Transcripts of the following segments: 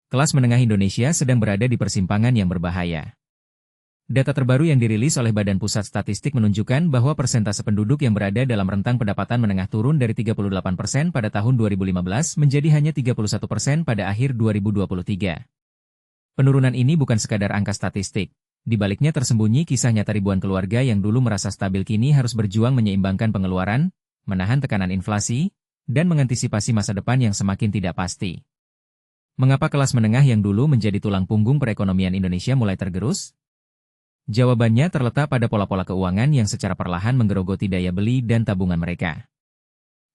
kelas menengah Indonesia sedang berada di persimpangan yang berbahaya. Data terbaru yang dirilis oleh Badan Pusat Statistik menunjukkan bahwa persentase penduduk yang berada dalam rentang pendapatan menengah turun dari 38% pada tahun 2015 menjadi hanya 31% pada akhir 2023. Penurunan ini bukan sekadar angka statistik. Di baliknya tersembunyi kisah nyata ribuan keluarga yang dulu merasa stabil kini harus berjuang menyeimbangkan pengeluaran, menahan tekanan inflasi, dan mengantisipasi masa depan yang semakin tidak pasti. Mengapa kelas menengah yang dulu menjadi tulang punggung perekonomian Indonesia mulai tergerus? Jawabannya terletak pada pola-pola keuangan yang secara perlahan menggerogoti daya beli dan tabungan mereka.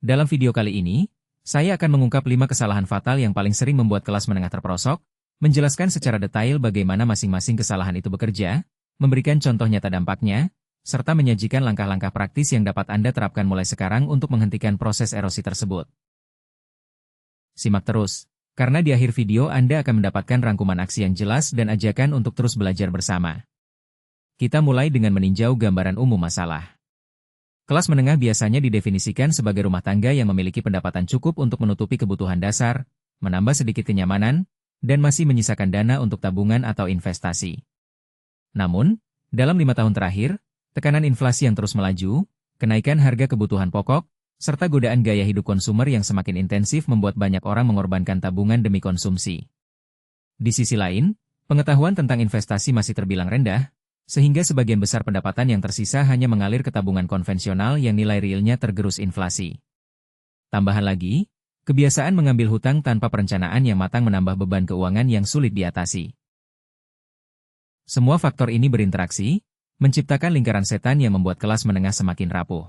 Dalam video kali ini, saya akan mengungkap 5 kesalahan fatal yang paling sering membuat kelas menengah terperosok, menjelaskan secara detail bagaimana masing-masing kesalahan itu bekerja, memberikan contoh nyata dampaknya, serta menyajikan langkah-langkah praktis yang dapat Anda terapkan mulai sekarang untuk menghentikan proses erosi tersebut. Simak terus, karena di akhir video Anda akan mendapatkan rangkuman aksi yang jelas dan ajakan untuk terus belajar bersama. Kita mulai dengan meninjau gambaran umum masalah. Kelas menengah biasanya didefinisikan sebagai rumah tangga yang memiliki pendapatan cukup untuk menutupi kebutuhan dasar, menambah sedikit kenyamanan, dan masih menyisakan dana untuk tabungan atau investasi. Namun, dalam 5 tahun terakhir, tekanan inflasi yang terus melaju, kenaikan harga kebutuhan pokok, serta godaan gaya hidup konsumer yang semakin intensif membuat banyak orang mengorbankan tabungan demi konsumsi. Di sisi lain, pengetahuan tentang investasi masih terbilang rendah, sehingga sebagian besar pendapatan yang tersisa hanya mengalir ke tabungan konvensional yang nilai realnya tergerus inflasi. Tambahan lagi, kebiasaan mengambil hutang tanpa perencanaan yang matang menambah beban keuangan yang sulit diatasi. Semua faktor ini berinteraksi, menciptakan lingkaran setan yang membuat kelas menengah semakin rapuh.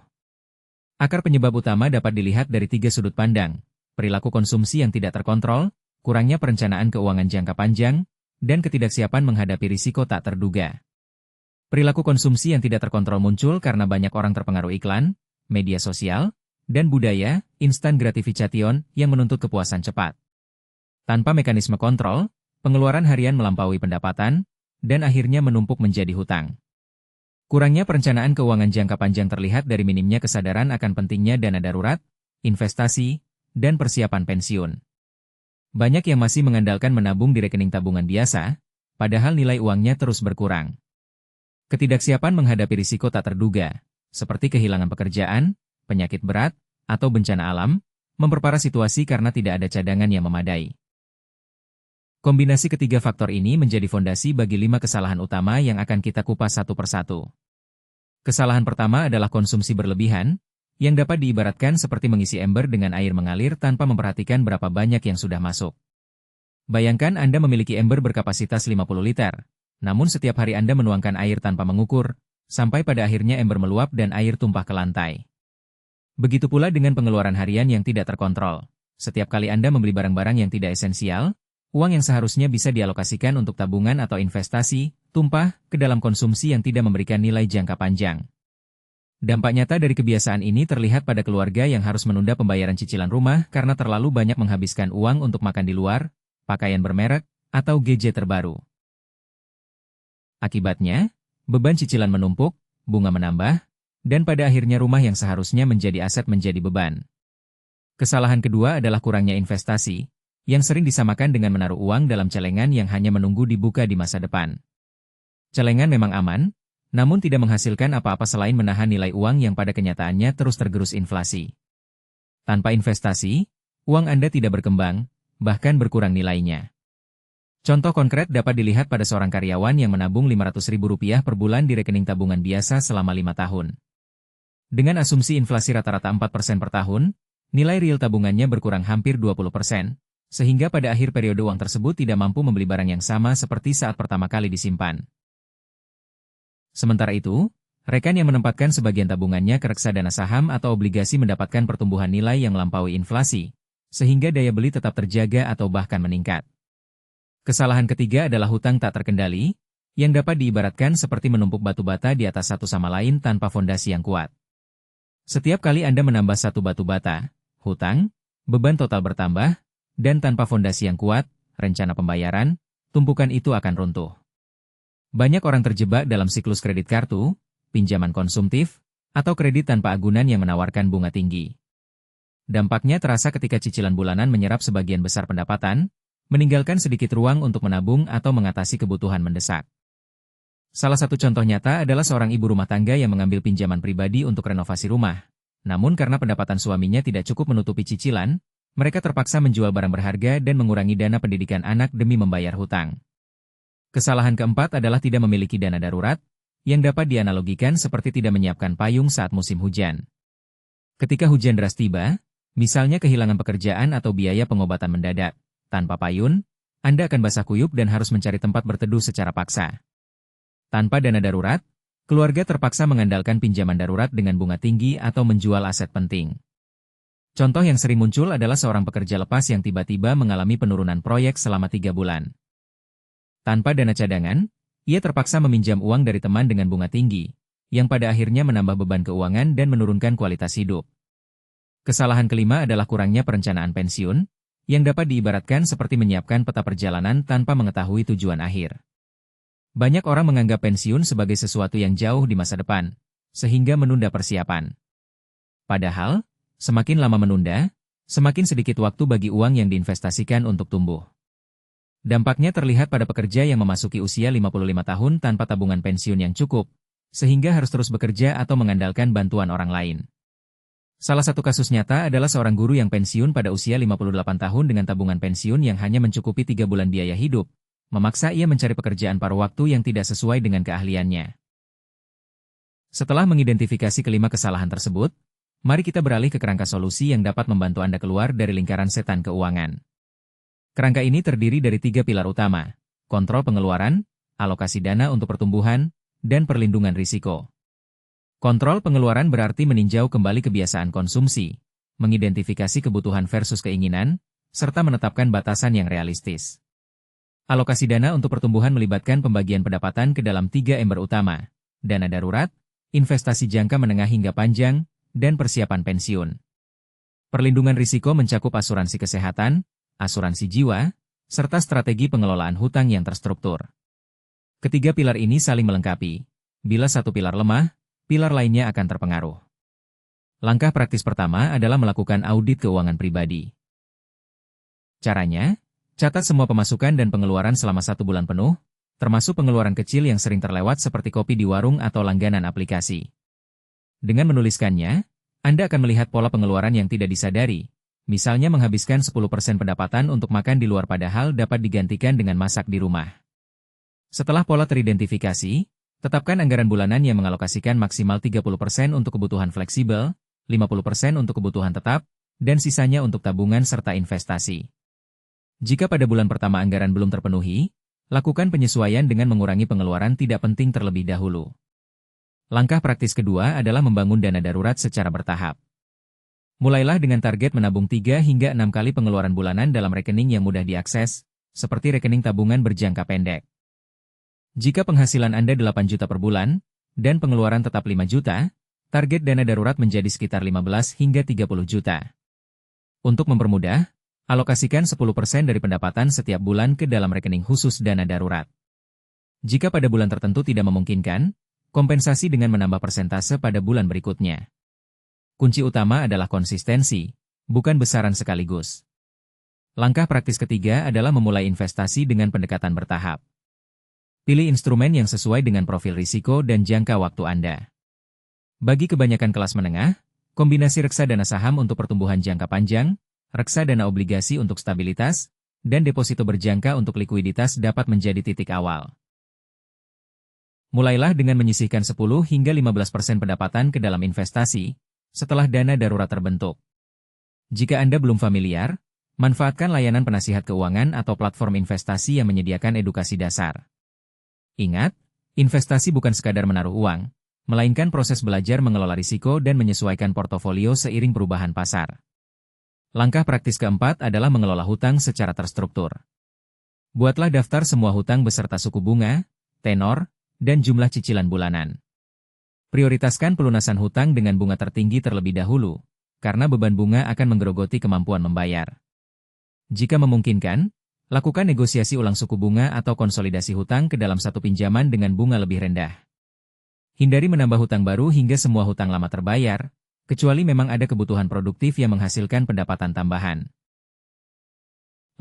Akar penyebab utama dapat dilihat dari 3 sudut pandang: perilaku konsumsi yang tidak terkontrol, kurangnya perencanaan keuangan jangka panjang, dan ketidaksiapan menghadapi risiko tak terduga. Perilaku konsumsi yang tidak terkontrol muncul karena banyak orang terpengaruh iklan, media sosial, dan budaya instant gratification yang menuntut kepuasan cepat. Tanpa mekanisme kontrol, pengeluaran harian melampaui pendapatan, dan akhirnya menumpuk menjadi hutang. Kurangnya perencanaan keuangan jangka panjang terlihat dari minimnya kesadaran akan pentingnya dana darurat, investasi, dan persiapan pensiun. Banyak yang masih mengandalkan menabung di rekening tabungan biasa, padahal nilai uangnya terus berkurang. Ketidaksiapan menghadapi risiko tak terduga, seperti kehilangan pekerjaan, penyakit berat, atau bencana alam, memperparah situasi karena tidak ada cadangan yang memadai. Kombinasi ketiga faktor ini menjadi fondasi bagi 5 kesalahan utama yang akan kita kupas satu persatu. Kesalahan pertama adalah konsumsi berlebihan, yang dapat diibaratkan seperti mengisi ember dengan air mengalir tanpa memperhatikan berapa banyak yang sudah masuk. Bayangkan Anda memiliki ember berkapasitas 50 liter. Namun setiap hari Anda menuangkan air tanpa mengukur, sampai pada akhirnya ember meluap dan air tumpah ke lantai. Begitu pula dengan pengeluaran harian yang tidak terkontrol. Setiap kali Anda membeli barang-barang yang tidak esensial, uang yang seharusnya bisa dialokasikan untuk tabungan atau investasi, tumpah ke dalam konsumsi yang tidak memberikan nilai jangka panjang. Dampak nyata dari kebiasaan ini terlihat pada keluarga yang harus menunda pembayaran cicilan rumah karena terlalu banyak menghabiskan uang untuk makan di luar, pakaian bermerek, atau gadget terbaru. Akibatnya, beban cicilan menumpuk, bunga menambah, dan pada akhirnya rumah yang seharusnya menjadi aset menjadi beban. Kesalahan kedua adalah kurangnya investasi, yang sering disamakan dengan menaruh uang dalam celengan yang hanya menunggu dibuka di masa depan. Celengan memang aman, namun tidak menghasilkan apa-apa selain menahan nilai uang yang pada kenyataannya terus tergerus inflasi. Tanpa investasi, uang Anda tidak berkembang, bahkan berkurang nilainya. Contoh konkret dapat dilihat pada seorang karyawan yang menabung Rp500.000 per bulan di rekening tabungan biasa selama 5 tahun. Dengan asumsi inflasi rata-rata 4% per tahun, nilai real tabungannya berkurang hampir 20%, sehingga pada akhir periode uang tersebut tidak mampu membeli barang yang sama seperti saat pertama kali disimpan. Sementara itu, rekan yang menempatkan sebagian tabungannya ke reksadana saham atau obligasi mendapatkan pertumbuhan nilai yang melampaui inflasi, sehingga daya beli tetap terjaga atau bahkan meningkat. Kesalahan ketiga adalah hutang tak terkendali, yang dapat diibaratkan seperti menumpuk batu bata di atas satu sama lain tanpa fondasi yang kuat. Setiap kali Anda menambah satu batu bata, hutang, beban total bertambah, dan tanpa fondasi yang kuat, rencana pembayaran, tumpukan itu akan runtuh. Banyak orang terjebak dalam siklus kredit kartu, pinjaman konsumtif, atau kredit tanpa agunan yang menawarkan bunga tinggi. Dampaknya terasa ketika cicilan bulanan menyerap sebagian besar pendapatan, meninggalkan sedikit ruang untuk menabung atau mengatasi kebutuhan mendesak. Salah satu contoh nyata adalah seorang ibu rumah tangga yang mengambil pinjaman pribadi untuk renovasi rumah. Namun karena pendapatan suaminya tidak cukup menutupi cicilan, mereka terpaksa menjual barang berharga dan mengurangi dana pendidikan anak demi membayar hutang. Kesalahan keempat adalah tidak memiliki dana darurat, yang dapat dianalogikan seperti tidak menyiapkan payung saat musim hujan. Ketika hujan deras tiba, misalnya kehilangan pekerjaan atau biaya pengobatan mendadak, tanpa payung, Anda akan basah kuyup dan harus mencari tempat berteduh secara paksa. Tanpa dana darurat, keluarga terpaksa mengandalkan pinjaman darurat dengan bunga tinggi atau menjual aset penting. Contoh yang sering muncul adalah seorang pekerja lepas yang tiba-tiba mengalami penurunan proyek selama 3 bulan. Tanpa dana cadangan, ia terpaksa meminjam uang dari teman dengan bunga tinggi, yang pada akhirnya menambah beban keuangan dan menurunkan kualitas hidup. Kesalahan kelima adalah kurangnya perencanaan pensiun, yang dapat diibaratkan seperti menyiapkan peta perjalanan tanpa mengetahui tujuan akhir. Banyak orang menganggap pensiun sebagai sesuatu yang jauh di masa depan, sehingga menunda persiapan. Padahal, semakin lama menunda, semakin sedikit waktu bagi uang yang diinvestasikan untuk tumbuh. Dampaknya terlihat pada pekerja yang memasuki usia 55 tahun tanpa tabungan pensiun yang cukup, sehingga harus terus bekerja atau mengandalkan bantuan orang lain. Salah satu kasus nyata adalah seorang guru yang pensiun pada usia 58 tahun dengan tabungan pensiun yang hanya mencukupi 3 bulan biaya hidup, memaksa ia mencari pekerjaan paruh waktu yang tidak sesuai dengan keahliannya. Setelah mengidentifikasi kelima kesalahan tersebut, mari kita beralih ke kerangka solusi yang dapat membantu Anda keluar dari lingkaran setan keuangan. Kerangka ini terdiri dari 3 pilar utama: kontrol pengeluaran, alokasi dana untuk pertumbuhan, dan perlindungan risiko. Kontrol pengeluaran berarti meninjau kembali kebiasaan konsumsi, mengidentifikasi kebutuhan versus keinginan, serta menetapkan batasan yang realistis. Alokasi dana untuk pertumbuhan melibatkan pembagian pendapatan ke dalam 3 ember utama: dana darurat, investasi jangka menengah hingga panjang, dan persiapan pensiun. Perlindungan risiko mencakup asuransi kesehatan, asuransi jiwa, serta strategi pengelolaan hutang yang terstruktur. Ketiga pilar ini saling melengkapi. Bila satu pilar lemah, pilar lainnya akan terpengaruh. Langkah praktis pertama adalah melakukan audit keuangan pribadi. Caranya, catat semua pemasukan dan pengeluaran selama 1 bulan penuh, termasuk pengeluaran kecil yang sering terlewat seperti kopi di warung atau langganan aplikasi. Dengan menuliskannya, Anda akan melihat pola pengeluaran yang tidak disadari, misalnya menghabiskan 10% pendapatan untuk makan di luar padahal dapat digantikan dengan masak di rumah. Setelah pola teridentifikasi, tetapkan anggaran bulanan yang mengalokasikan maksimal 30% untuk kebutuhan fleksibel, 50% untuk kebutuhan tetap, dan sisanya untuk tabungan serta investasi. Jika pada bulan pertama anggaran belum terpenuhi, lakukan penyesuaian dengan mengurangi pengeluaran tidak penting terlebih dahulu. Langkah praktis kedua adalah membangun dana darurat secara bertahap. Mulailah dengan target menabung 3 hingga 6 kali pengeluaran bulanan dalam rekening yang mudah diakses, seperti rekening tabungan berjangka pendek. Jika penghasilan Anda 8 juta per bulan, dan pengeluaran tetap 5 juta, target dana darurat menjadi sekitar 15 hingga 30 juta. Untuk mempermudah, alokasikan 10% dari pendapatan setiap bulan ke dalam rekening khusus dana darurat. Jika pada bulan tertentu tidak memungkinkan, kompensasi dengan menambah persentase pada bulan berikutnya. Kunci utama adalah konsistensi, bukan besaran sekaligus. Langkah praktis ketiga adalah memulai investasi dengan pendekatan bertahap. Pilih instrumen yang sesuai dengan profil risiko dan jangka waktu Anda. Bagi kebanyakan kelas menengah, kombinasi reksadana saham untuk pertumbuhan jangka panjang, reksadana obligasi untuk stabilitas, dan deposito berjangka untuk likuiditas dapat menjadi titik awal. Mulailah dengan menyisihkan 10 hingga 15% pendapatan ke dalam investasi, setelah dana darurat terbentuk. Jika Anda belum familiar, manfaatkan layanan penasihat keuangan atau platform investasi yang menyediakan edukasi dasar. Ingat, investasi bukan sekadar menaruh uang, melainkan proses belajar mengelola risiko dan menyesuaikan portofolio seiring perubahan pasar. Langkah praktis keempat adalah mengelola hutang secara terstruktur. Buatlah daftar semua hutang beserta suku bunga, tenor, dan jumlah cicilan bulanan. Prioritaskan pelunasan hutang dengan bunga tertinggi terlebih dahulu, karena beban bunga akan menggerogoti kemampuan membayar. Jika memungkinkan, lakukan negosiasi ulang suku bunga atau konsolidasi hutang ke dalam satu pinjaman dengan bunga lebih rendah. Hindari menambah hutang baru hingga semua hutang lama terbayar, kecuali memang ada kebutuhan produktif yang menghasilkan pendapatan tambahan.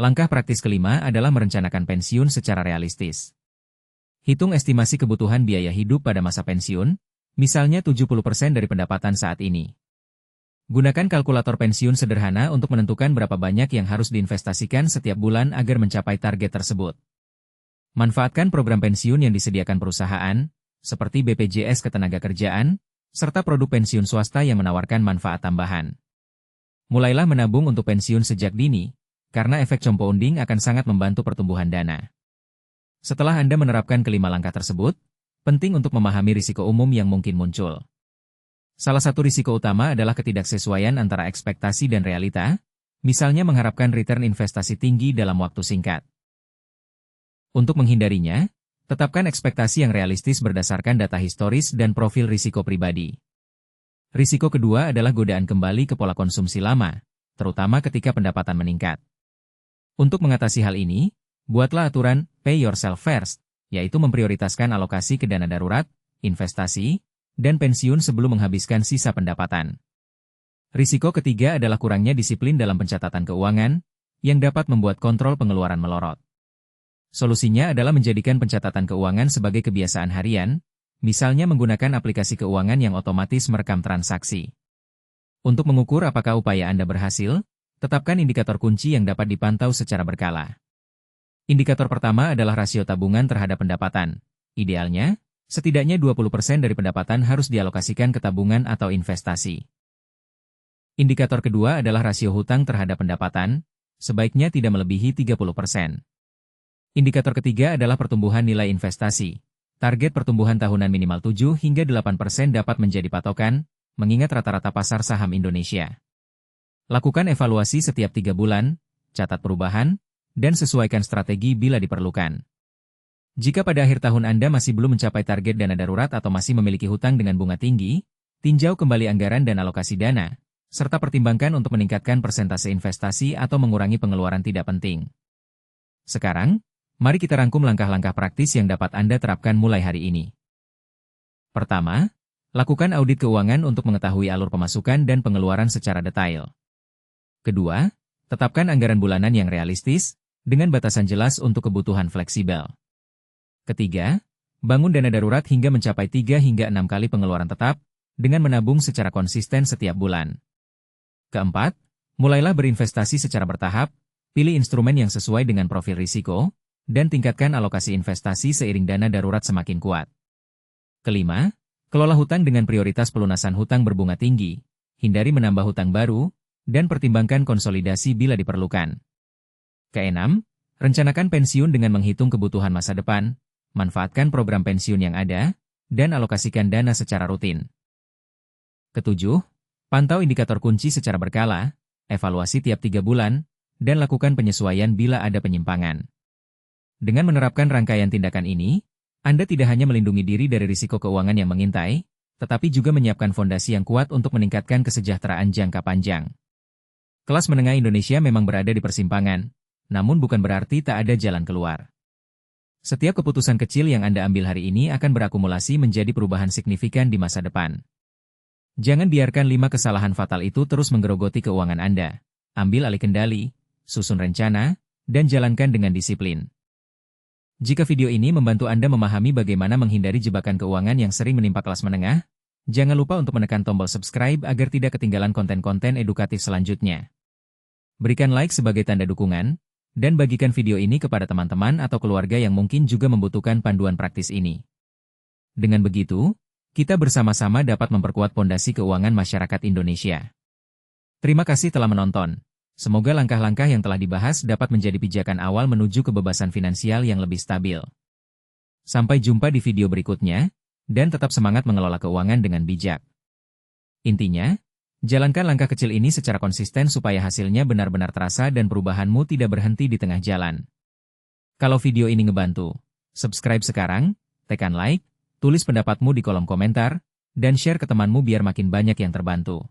Langkah praktis kelima adalah merencanakan pensiun secara realistis. Hitung estimasi kebutuhan biaya hidup pada masa pensiun, misalnya 70% dari pendapatan saat ini. Gunakan kalkulator pensiun sederhana untuk menentukan berapa banyak yang harus diinvestasikan setiap bulan agar mencapai target tersebut. Manfaatkan program pensiun yang disediakan perusahaan, seperti BPJS Ketenagakerjaan, serta produk pensiun swasta yang menawarkan manfaat tambahan. Mulailah menabung untuk pensiun sejak dini, karena efek compounding akan sangat membantu pertumbuhan dana. Setelah Anda menerapkan kelima langkah tersebut, penting untuk memahami risiko umum yang mungkin muncul. Salah satu risiko utama adalah ketidaksesuaian antara ekspektasi dan realita, misalnya mengharapkan return investasi tinggi dalam waktu singkat. Untuk menghindarinya, tetapkan ekspektasi yang realistis berdasarkan data historis dan profil risiko pribadi. Risiko kedua adalah godaan kembali ke pola konsumsi lama, terutama ketika pendapatan meningkat. Untuk mengatasi hal ini, buatlah aturan pay yourself first, yaitu memprioritaskan alokasi ke dana darurat, investasi, dan pensiun sebelum menghabiskan sisa pendapatan. Risiko ketiga adalah kurangnya disiplin dalam pencatatan keuangan, yang dapat membuat kontrol pengeluaran melorot. Solusinya adalah menjadikan pencatatan keuangan sebagai kebiasaan harian, misalnya menggunakan aplikasi keuangan yang otomatis merekam transaksi. Untuk mengukur apakah upaya Anda berhasil, tetapkan indikator kunci yang dapat dipantau secara berkala. Indikator pertama adalah rasio tabungan terhadap pendapatan. Idealnya, setidaknya 20% dari pendapatan harus dialokasikan ke tabungan atau investasi. Indikator kedua adalah rasio hutang terhadap pendapatan, sebaiknya tidak melebihi 30%. Indikator ketiga adalah pertumbuhan nilai investasi. Target pertumbuhan tahunan minimal 7 hingga 8% dapat menjadi patokan, mengingat rata-rata pasar saham Indonesia. Lakukan evaluasi setiap 3 bulan, catat perubahan, dan sesuaikan strategi bila diperlukan. Jika pada akhir tahun Anda masih belum mencapai target dana darurat atau masih memiliki hutang dengan bunga tinggi, tinjau kembali anggaran dan alokasi dana, serta pertimbangkan untuk meningkatkan persentase investasi atau mengurangi pengeluaran tidak penting. Sekarang, mari kita rangkum langkah-langkah praktis yang dapat Anda terapkan mulai hari ini. Pertama, lakukan audit keuangan untuk mengetahui alur pemasukan dan pengeluaran secara detail. Kedua, tetapkan anggaran bulanan yang realistis, dengan batasan jelas untuk kebutuhan fleksibel. Ketiga, bangun dana darurat hingga mencapai 3 hingga 6 kali pengeluaran tetap, dengan menabung secara konsisten setiap bulan. Keempat, mulailah berinvestasi secara bertahap, pilih instrumen yang sesuai dengan profil risiko, dan tingkatkan alokasi investasi seiring dana darurat semakin kuat. Kelima, kelola hutang dengan prioritas pelunasan hutang berbunga tinggi, hindari menambah hutang baru, dan pertimbangkan konsolidasi bila diperlukan. Keenam, rencanakan pensiun dengan menghitung kebutuhan masa depan, manfaatkan program pensiun yang ada, dan alokasikan dana secara rutin. Ketujuh, pantau indikator kunci secara berkala, evaluasi tiap 3 bulan, dan lakukan penyesuaian bila ada penyimpangan. Dengan menerapkan rangkaian tindakan ini, Anda tidak hanya melindungi diri dari risiko keuangan yang mengintai, tetapi juga menyiapkan fondasi yang kuat untuk meningkatkan kesejahteraan jangka panjang. Kelas menengah Indonesia memang berada di persimpangan, namun bukan berarti tak ada jalan keluar. Setiap keputusan kecil yang Anda ambil hari ini akan berakumulasi menjadi perubahan signifikan di masa depan. Jangan biarkan 5 kesalahan fatal itu terus menggerogoti keuangan Anda. Ambil alih kendali, susun rencana, dan jalankan dengan disiplin. Jika video ini membantu Anda memahami bagaimana menghindari jebakan keuangan yang sering menimpa kelas menengah, jangan lupa untuk menekan tombol subscribe agar tidak ketinggalan konten-konten edukatif selanjutnya. Berikan like sebagai tanda dukungan, dan bagikan video ini kepada teman-teman atau keluarga yang mungkin juga membutuhkan panduan praktis ini. Dengan begitu, kita bersama-sama dapat memperkuat fondasi keuangan masyarakat Indonesia. Terima kasih telah menonton. Semoga langkah-langkah yang telah dibahas dapat menjadi pijakan awal menuju kebebasan finansial yang lebih stabil. Sampai jumpa di video berikutnya, dan tetap semangat mengelola keuangan dengan bijak. Intinya, jalankan langkah kecil ini secara konsisten supaya hasilnya benar-benar terasa dan perubahanmu tidak berhenti di tengah jalan. Kalau video ini ngebantu, subscribe sekarang, tekan like, tulis pendapatmu di kolom komentar, dan share ke temanmu biar makin banyak yang terbantu.